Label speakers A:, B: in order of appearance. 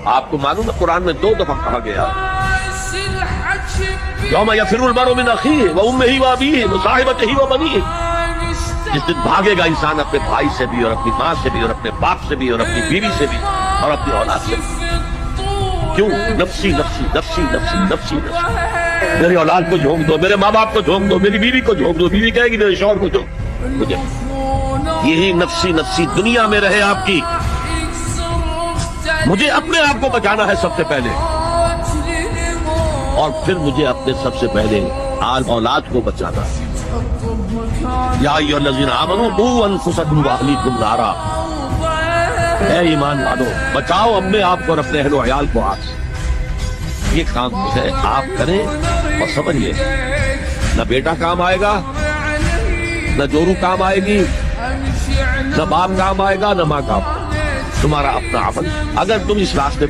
A: آپ کو معلوم ہے قرآن میں 2 دفعہ کہا گیا یوم یفر المرء من اخیہ وامہ وابیہ وصاحبتہ وبنیہ، جس دن بھاگے گا انسان اپنے بھائی سے بھی اور اپنی ماں سے بھی اور اپنے باپ سے بھی اور اپنی بیوی سے بھی اور اپنی اولاد سے بھی۔ کیوں؟ نفسی نفسی نفسی نفسی نفسی نفسی، میری اولاد کو جھونک دو، میرے ماں باپ کو جھونک دو، میری بیوی کو جھونک دو، بیوی کہے گی میرے شوہر کو جھونک مجھے، یہی نفسی نفسی دنیا میں رہے آپ کی۔ مجھے اپنے آپ کو بچانا ہے سب سے پہلے، اور پھر مجھے اپنے سب سے پہلے آل اولاد کو بچانا ہے۔ یا ایھا الذین آمنوا قوا انفسکم واہلیکم نارا، اے ایمان والو بچاؤ اپنے آپ کو اور اپنے اہل و عیال کو آگ سے۔ یہ کام ہے آپ کریں اور سمجھ لیں، نہ بیٹا کام آئے گا، نہ جورو کام آئے گی، نہ باپ کام آئے گا، نہ ماں کام، تمہارا اپنا عمل۔ اگر تم اس راستے